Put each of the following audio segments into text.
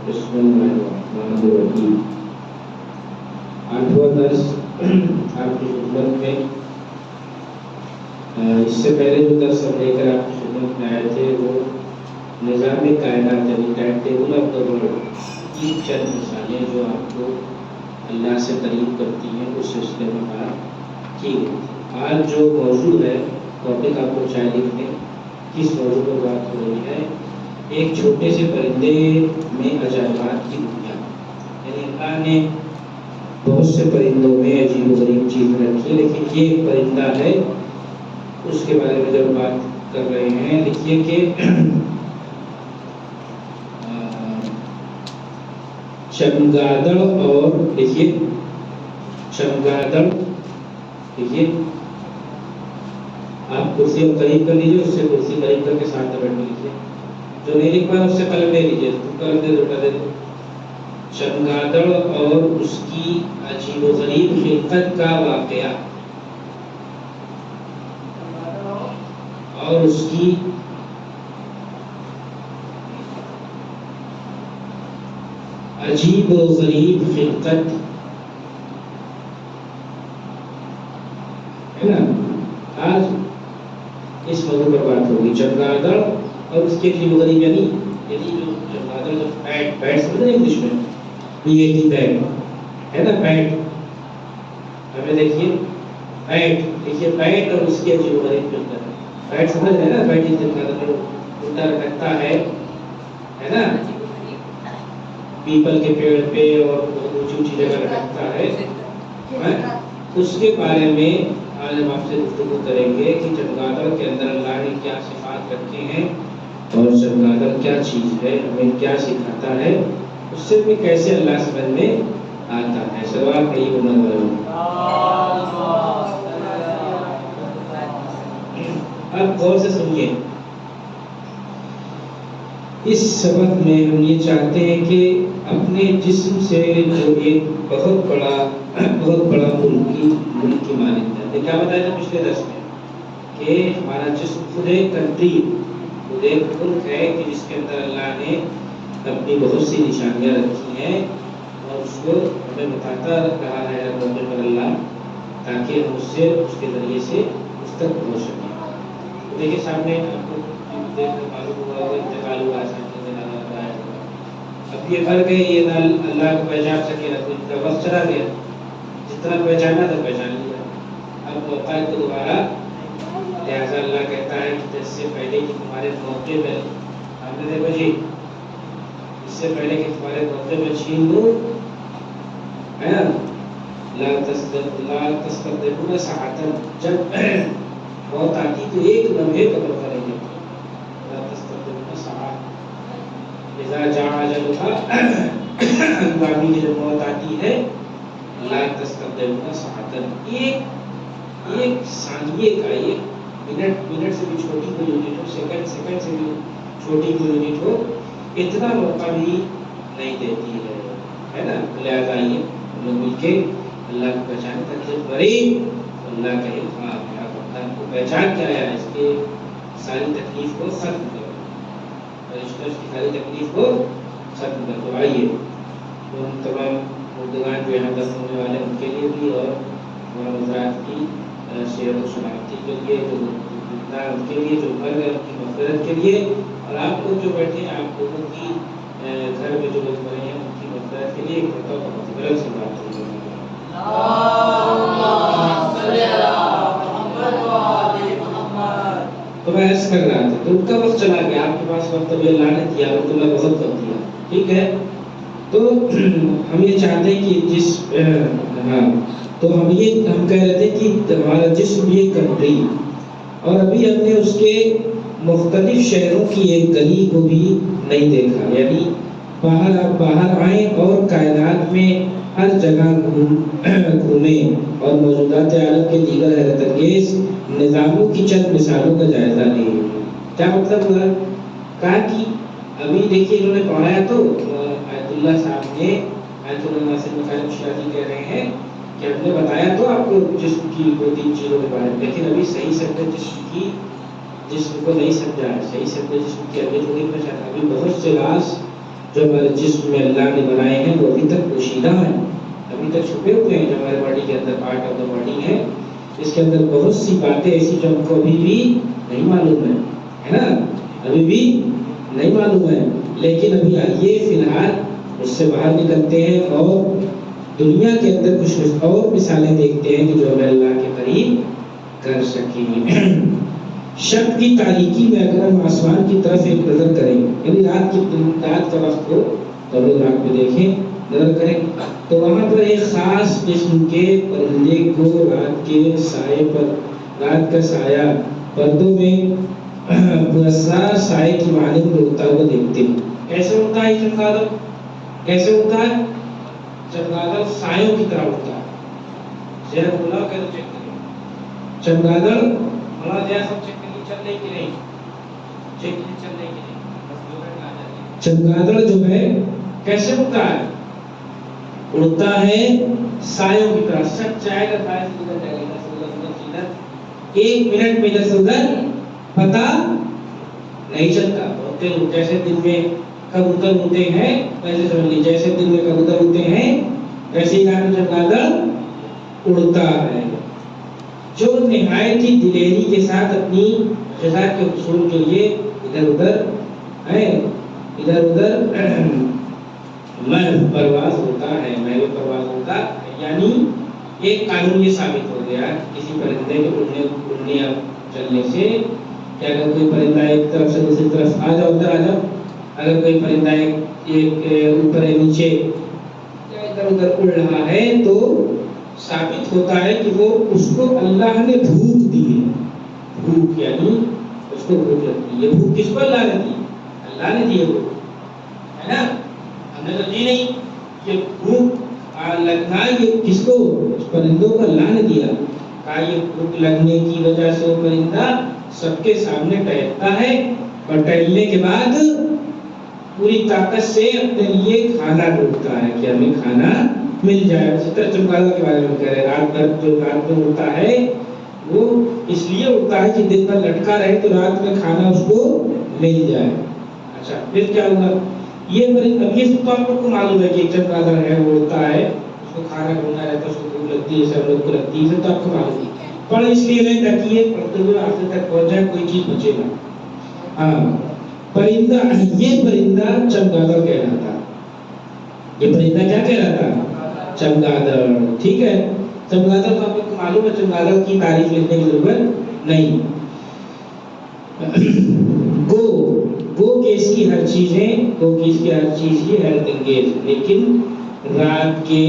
بسم اللہ الرحمن الرحیم۔ 8واں درس آپ کی خدمت میں، اس سے پہلے جو درس ہم لے کر آپ کی خدمت میں آئے تھے وہ نظام کائنات یعنی time table of the world کی چند مثالیں جو آپ کو اللہ سے قریب کرتی ہیں اس سلسلے میں بات کی گئی۔ آج جو موضوع ہے، ٹاپک آپ کو چاہے لکھ دیں کس موضوع پر بات ہو رہی ہے۔ ایک چھوٹے سے پرندے میں عجائبات کی دنیا، یعنی اللہ نے بہت سے پرندوں میں عجیب و غریب چیز رکھی ہے، لیکن یہ ایک پرندہ ہے اس کے بارے میں جب بات کر رہے ہیں، لکھیے کہ چمگادڑ اور لکھیے چمگادڑ، لکھیے آپ کرسی قریب کر لیجیے، اس سے کرسی قریب کر کے ساتھ بیٹھ لیجیے، جو نہیں لکھ پا اس سے قلم لے لیجیے، قلم دے دو۔ چمگادڑ اور اس کی عجیب و غریب خلقت کا واقعہ، اور اس کی عجیب و غریب خلقت ہے نا۔ آج اس موضوع پر بات ہوگی، چمگادڑ اور اس کی عجیب و غریب، یعنی جو چمگادڑ جو بیٹ سمجھ رہے ہیں انگلش میں، BAT بیٹ ہے نا، بیٹ ہمیں دیکھیے بیٹ، دیکھیے بیٹ اور اس کی عجیب و غریب خلقت۔ بیٹ سمجھ رہے ہیں نا، بیٹ چمگادڑ الٹا رکھتا ہے نا، پیپل کے پیڑ پہ اور اونچی اونچی جگہ رکھتا ہے۔ اس کے بارے میں آج ہم آپ سے گفتگو کریں گے کہ چمگادڑ کے اندر اللہ نے کیا صفات رکھے ہیں اور چمگادڑ کیا چیز ہے، ہمیں کیا سکھاتا ہے، اس سے بھی کیسے اللہ سمجھ میں آتا ہے۔ سوال پڑھیے عمر والوں۔ اب غور سے سنیے، اس سبق میں ہم یہ چاہتے ہیں کہ اپنے جسم سے جو ایک بہت بڑا ملک کی مانند ہے، کیا بتایا تھا پچھلے درس میں کہ ہمارا جسم خود ایک کنٹری، خود ایک ملک ہے کہ جس کے اندر اللہ نے اپنی بہت سی نشانیاں رکھی ہیں اور اس کو ہمیں بتاتا رہا ہے موقع پر اللہ، تاکہ ہم اس کے ذریعے سے اس تک پہنچ سکیں۔ دیکھیے سامنے آپ کو معلوم ہوا ہوگا انتقال ہوا ہے، اب یہ فرق ہے، یہ نہ اللہ کو پہچان سکے نہ کچھ کا وقت چلا گیا، جتنا پہچانا تھا پہچان لیا، اب موقع ہے تو دوبارہ، لہٰذا اللہ کہتا ہے کہ اس سے پہلے کہ تمہارے موقع میں ہم نے دیکھو جی، اس سے پہلے کہ تمہارے موقع میں چھین لوں، ہے نا، لا تستقدمون ساعة، جب موت آتی تو ایک لمحے قبل کریں گے، لا تستقدمون ساعة اذا جاء اجلها، انگامی کی جب موت آتی ہے، لا تستقدمون ساعة، ایک ثانیے کا، ایک منٹ سے بھی چھوٹی کوئی یونٹ ہو، سیکنڈ سے بھی چھوٹی کوئی یونٹ ہو، اتنا موقع بھی نہیں دیتی ہے نا۔ لہٰذا یہ ہم لوگ مل کے اللہ کو پہچانے تاکہ جب مرے اللہ کہے ہاں میرا بندہ کو پہچان کیا ہے، اس کے ساری تکلیف کو ختم کرو، فرشتوں کی ساری تکلیف کو ختم کر دو۔ آئیے ان تمام مردگان جو یہاں دفن ہونے والے ان کے لیے بھی، اور تمام حضرات کی شعر و سلامتی کے لیے، جو ان کے لیے جو مر گئے ان کی مغفرت کے لیے، اور آپ لوگ جو بیٹھے ہیں آپ لوگوں کی گھر میں جو لوگ مرے ہیں ان کی مغفرت کے لیے ایک مرتبہ بہت بلند سے بات ہوئی ہے۔ تو میں ایسا کر رہا تھا تو ان کا وقت چلا گیا، آپ کے پاس وقت ابھی اللہ نے دیا، تو اللہ بہت کم دیا، ٹھیک ہے۔ تو ہم یہ چاہتے ہیں کہ تو ہم کہہ رہے تھے کہ ہمارا جسم یہ کنٹری، اور ابھی ہم نے اس کے مختلف شہروں کی ایک گلی کو بھی نہیں دیکھا، یعنی باہر آئیں اور کائنات میں ہر جگہ گھومیں اور موجودات عالم کے دیگر حیرت انگیز نظاموں کی چند مثالوں کا جائزہ لیں۔ کیا مطلب ہوا؟ کہا کہ ابھی دیکھیے انہوں نے پڑھایا تو آیت اللہ صاحب نے، آیت اللہ ناصر مخالف شاہی کہہ رہے ہیں کہ ہم نے بتایا تو آپ کو جسم کی دو تین چیزوں کے بارے میں، لیکن ابھی صحیح سمجھے جسم کو نہیں سمجھا ہے، صحیح سمجھے جسم کی اہمیت کو نہیں پہچانا۔ ابھی بہت سے راز جو ہمارے جسم میں اللہ نے بنائے ہیں وہ ابھی تک پوشیدہ ہیں، ابھی تک چھپے ہوئے ہیں. جو ہمارے باڈی کے اندر پارٹ آف دا باڈی ہے، اس کے اندر بہت سی باتیں ایسی جو ہم کو ابھی بھی نہیں معلوم ہے نا، ابھی بھی نہیں معلوم ہے. لیکن ابھی یہ فی الحال اس سے باہر نکلتے ہیں اور دنیا کے اندر کچھ اور مثالیں دیکھتے ہیں کہ جو ہمیں اللہ کے قریب کر سکیں. شب کی تاریکی میں اگر ہم آسمان کی طرف ایک نظر کریں، یعنی رات کا وقت ہو تو رات میں دیکھیں، نظر کریں تو وہاں پر ایک خاص قسم کے پرندے کو رات کے سائے پر، رات کا سایہ پردوں میں پراسرار سائے کی مانند اڑتا ہوا دیکھتے ہیں. کیسے اڑتا ہے چمگادڑ؟ کیسے اڑتا ہے چمگادڑ؟ سایوں کی طرح اڑتا ہے. ذرا بولا کہ چیک کریں چمگادڑ بڑا جیسا چیک کریں چل رہی کہ نہیں، چیک کریں چل رہی کہ نہیں. چمگادڑ جو ہے کیسے اڑتا ہے؟ اڑتا ہے سایوں کی طرح. سچ جائے گا سایہ سے ادھر جائے گا، سیدھا ایک منٹ میں ادھر سے ادھر پتہ نہیں چلتا. ہوتے جیسے دن میں کبوتر اڑتے ہیں ویسے سمجھ لیجیے، جیسے دن میں کبوتر اڑتے ہیں ویسے ہی رات میں چمگادڑ اڑتا ہے، جو نہایت ہی دلیری کے ساتھ اپنی غذا کے حصول کے لیے ادھر ادھر محو پرواز ہوتا ہے. محو پرواز ہوتا ہے یعنی ایک قانون یہ ثابت ہو گیا کسی پرندے کے اڑنے یا چلنے سے کہ اگر کوئی پرندہ ایک طرف سے دوسری طرف آ جاؤ، ادھر آ جاؤ، اگر کوئی پرندہ ایک اوپر ہے نیچے یا ادھر ادھر اڑ رہا ہے تو ثابت ہوتا ہے کہ وہ اس کو اللہ نے بھوک دی ہے. بھوک یعنی اس کو بھوک لگتی ہے. بھوک کس کو اللہ نے دی؟ اللہ نے دی ہے بھوک، ہے نا، ہم نے تو دی نہیں. یہ بھوک لگنا یہ کس کو؟ پرندوں کو اللہ نے دیا. کہا یہ بھوک لگنے کی وجہ سے وہ پرندہ سب کے سامنے ٹہلتا ہے اور ٹہلنے کے بعد پوری طاقت سے اپنے لیے کھانا ڈھونڈتا ہے کہ ہمیں کھانا مل جائے. اسی طرح چمگادڑ کے بارے میں کہہ رہے ہیں، رات بھر جو رات میں اڑتا ہے وہ اس لیے اڑتا ہے کہ دن بھر لٹکا رہے تو رات میں کھانا اس کو مل جائے. اچھا پھر کیا ہوگا؟ یہ اب یہ تو آپ لوگ کو معلوم ہے کہ ایک چمگادڑ ہے وہ اڑتا ہے، اس کو کھانا ڈھونڈنا رہتا ہے، اس کو بھوک لگتی ہے، سب لوگ کو لگتی ہے، تو آپ کو معلوم ہے. پر اس لیے نہیں تاکہ یہ پڑھتے ہوئے آخر تک پہنچ جائے، کوئی چیز بچے گا. ہاں پرندہ، یہ پرندہ چمگادڑ کہلاتا. یہ پرندہ کیا کہلاتا؟ چمگادڑ. ٹھیک ہے، چمگادڑ تو آپ کو معلوم ہے، چمگادڑ کی تعریف لکھنے کی ضرورت نہیں. گو کہ اس کی ہر چیز ہے، گو کہ اس کی ہر چیز ہی حیرت انگیز، لیکن رات کے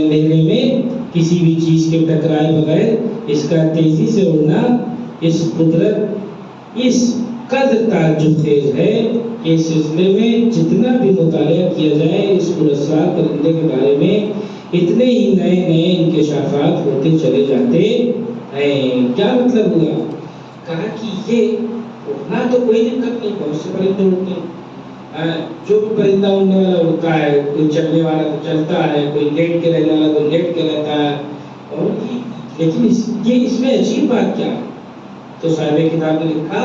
اندھیرے میں کسی بھی چیز کے ٹکرائے بغیر اس کا تیزی سے اڑنا، اس قدرت اس قدر تعجب خیز ہے کہ اس سلسلے میں جتنا بھی مطالعہ کیا جائے اس پراسرار پرندے کے بارے میں اتنے ہی نئے انکشافات ہوتے چلے جاتے ہیں. کیا مطلب ہوا؟ کہا کہ یہ اڑنا تو کوئی دقت نہیں، بہت سے پرندے اڑتے ہیں. جو بھی پرندہ اڑنے والا اڑتا ہے، کوئی چلنے والا تو چلتا ہے، کوئی لیٹ کے رہنے والا تو لیٹ کے رہتا ہے. اور لیکن اس میں عجیب بات کیا ہے؟ تو صاحب کتاب نے لکھا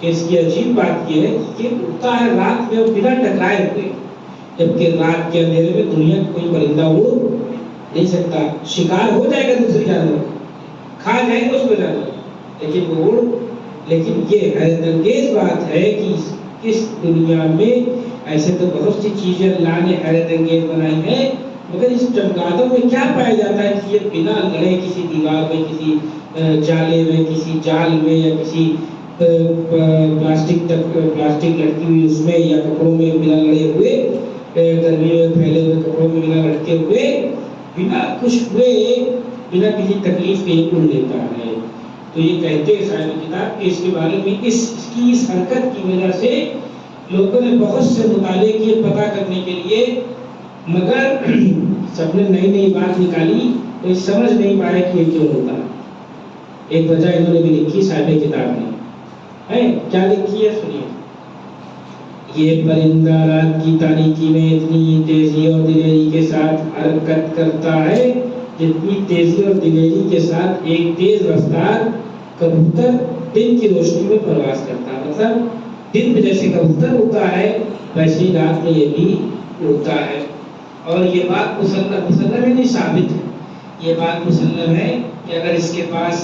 کہ اس کی عجیب بات یہ ہے کہ یہ اڑتا ہے رات میں اور بنا ٹکرائے ہوئے، جبکہ رات کے اندھیرے میں دنیا کا کوئی پرندہ اڑ نہیں سکتا. شکار ہو جائے گا دوسرے جانور، کھا جائیں گے اس کو جانور، لیکن وہ لیکن یہ حیرت انگیز بات ہے کہ اس دنیا میں ایسے تو بہت سی چیزیں اللہ نے حیرت انگیز بنائی ہیں، مگر اس چمگادڑ میں کیا پایا جاتا ہے کہ یہ بنا لڑے کسی دیوار میں، کسی جالے میں، کسی جال میں، یا کسی پلاسٹک لٹکی ہوئی اس میں، یا کپڑوں میں بنا لڑے ہوئے، گرمی میں پھیلے ہوئے کپڑوں میں بنا لٹکے ہوئے، بنا کچھ ہوئے، بنا کسی تکلیف کے اڑ لیتا ہے. تو یہ کہتے ہیں صاحب کتاب کہ اس کے بارے میں اس کی اس حرکت کی وجہ سے لوگوں نے بہت سے مطالعے کیے پتہ کرنے کے لیے، مگر سب نے نئی بات نکالی تو سمجھ نہیں پائے کہ یہ کیوں ہوتا ہے. ایک وجہ انہوں نے بھی لکھی صاحب کتاب نے، کیا لکھی ہے سنیے. یہ پرندہ رات کی تاریکی میں اتنی تیزی اور دلیری کے ساتھ حرکت کرتا ہے جتنی تیزی اور دلیری کے ساتھ ایک تیز رفتار کبوتر دن کی روشنی میں پرواز کرتا ہے، مطلب دن میں جیسے کبوتر اڑتا ہے ویسے ہی رات میں یہ بھی اڑتا ہے۔ اور یہ بات مسلم ہے، نہیں ثابت ہے، یہ بات مسلم ہے کہ اگر اس کے پاس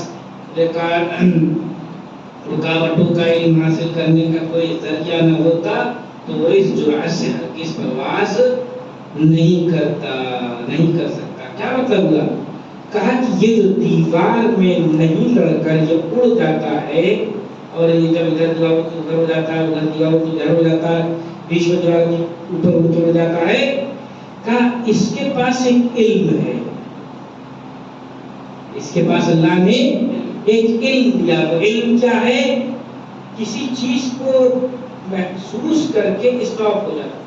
رکاوٹوں کا علم حاصل کرنے کا کوئی ذریعہ نہ ہوتا تو وہ اس جرأت سے ہرگز پرواز نہیں کر سکتا۔ کیا مطلب ہوا؟ کہا کہ یہ جو دیوار میں نہیں لڑ کر یہ اڑ جاتا ہے، اور یہ جب ادھر دیوار تو ادھر ہو جاتا ہے، ادھر دیوار تو ادھر ہو جاتا ہے، بیچ میں دیوار اوپر ہو جاتا ہے، کہا اس کے پاس ایک علم ہے، اس کے پاس اللہ نے ایک علم دیا۔ وہ علم کیا ہے؟ کسی چیز کو محسوس کر کے اسٹاپ ہو جاتا،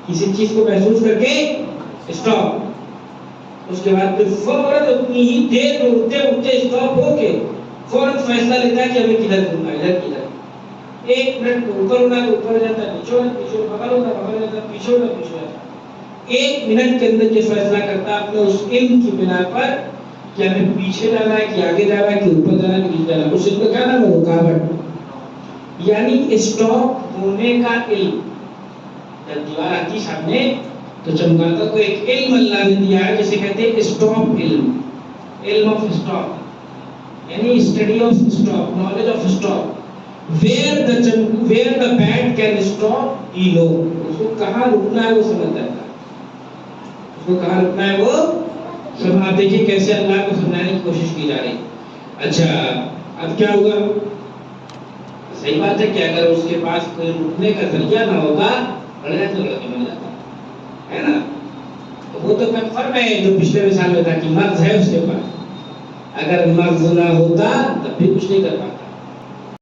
کسی چیز کو محسوس کر کے اسٹاپ، اس کے بعد پھر فوراً اتنی ہی دیر میں اڑتے اسٹاپ ہو کے فوراً فیصلہ لیتا ہے کہ ہمیں کدھر گھومنا ہے، ادھر کدھر۔ 1 منٹ اوپر ہونا تو اوپر ہو جاتا ہے، پیچھے بغل ہونا بغل ہو جاتا ہے، پیچھے ہونا پیچھے ہو جاتا ہے۔ 1 منٹ کے اندر یہ فیصلہ کرتا ہے اپنے اس علم کی بنا پر کہ ہمیں پیچھے جانا ہے کہ آگے جانا ہے کہ اوپر جانا ہے کہ نیچے جانا ہے۔ اس علم کا کیا نام ہے؟ رکاوٹ، یعنی اسٹاپ ہونے کا علم۔ جب دیوار آتی سامنے تو چمگادڑ کو ایک علم اللہ نے دیا ہے جسے کہتے ہیں اسٹاپ علم، علم آف اسٹاپ، یعنی study of stop, knowledge of stop. where the bat can stop he know، اس کو کہاں رکنا ہے وہ سمجھ جاتا ہے، اس کو کہاں رکنا ہے وہ سب۔ آپ دیکھیے کیسے اللہ کو سمجھانے کی کوشش کی جا رہی۔ اچھا اب کیا ہوا؟ صحیح بات ہے کہ اگر اس کے پاس کوئی رکنے کا ذریعہ نہ ہوگا لڑنے تو لڑکے بن جاتا ہے نا۔ تو وہ تو کنفرم ہے جو پچھلے مثال میں تھا کہ مرض ہے اس کے پاس، اگر مرض نہ ہوتا تب بھی کچھ نہیں کر پاتا۔